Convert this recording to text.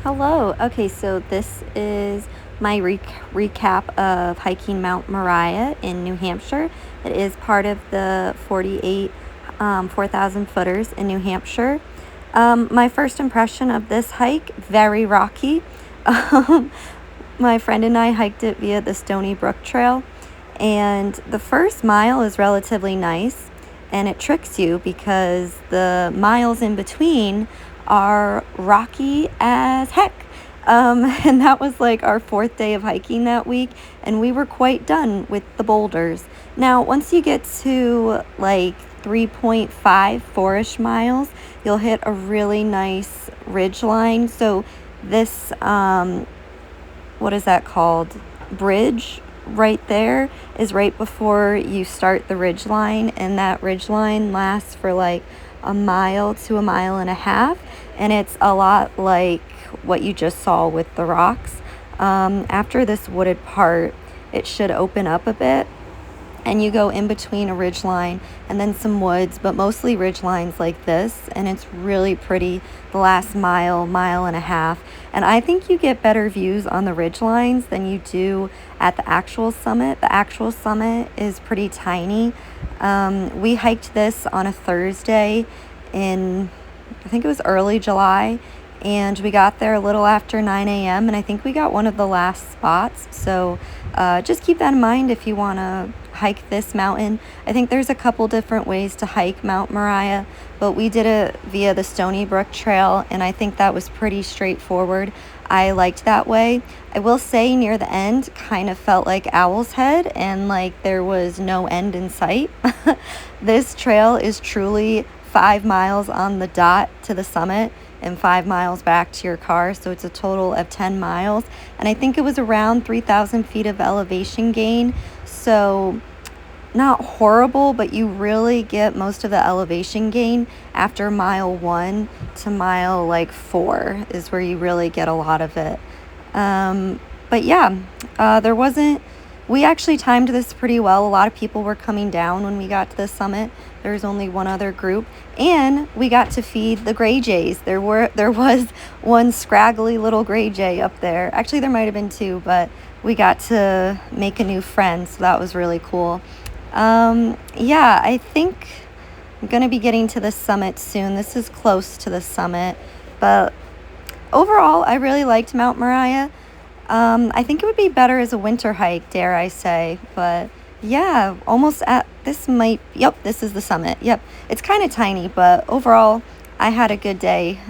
Hello. Okay, so this is my recap of hiking Mount Moriah in New Hampshire. It is part of the 48 4,000 footers in New Hampshire. My first impression of this hike, very rocky. Um, my friend and I hiked it via the Stony Brook Trail, and the first mile is relatively nice, and it tricks you because the miles in between are rocky as heck. And that was like our fourth day of hiking that week, and we were quite done with the boulders. Now, once you get to like 3.5, 4-ish miles, you'll hit a really nice ridge line. So this, what is that called? Bridge right there is right before you start the ridge line, and that ridge line lasts for like a mile to a mile and a half, and it's a lot like what you just saw with the rocks. After this wooded part, it should open up a bit, and you go in between a ridge line and then some woods, but mostly ridge lines like this, and it's really pretty the last mile and a half. And I think you get better views on the ridge lines than you do at the actual summit. The actual summit is pretty tiny. We hiked this on a Thursday in, I think it was early July, and we got there a little after 9 a.m. and I think we got one of the last spots. So just keep that in mind if you want to hike this mountain. I think there's a couple different ways to hike Mount Moriah, but we did it via the Stony Brook Trail, and I think that was pretty straightforward. I liked that way. I will say near the end kind of felt like Owl's Head, and like there was no end in sight. This trail is truly 5 miles on the dot to the summit and 5 miles back to your car, so it's a total of 10 miles, and I think it was around 3,000 feet of elevation gain. So not horrible, but you really get most of the elevation gain after mile 1 to mile like 4 is where you really get a lot of it. But yeah, we actually timed this pretty well. A lot of people were coming down when we got to the summit. There was only one other group, and we got to feed the gray jays. There was one scraggly little gray jay up there. Actually, there might have been two, but we got to make a new friend, so that was really cool. Yeah, I think I'm gonna be getting to the summit soon. This is close to the summit, but overall, I really liked Mount Moriah. I think it would be better as a winter hike, dare I say, but yeah, almost at yep, this is the summit. Yep, it's kind of tiny, but overall, I had a good day.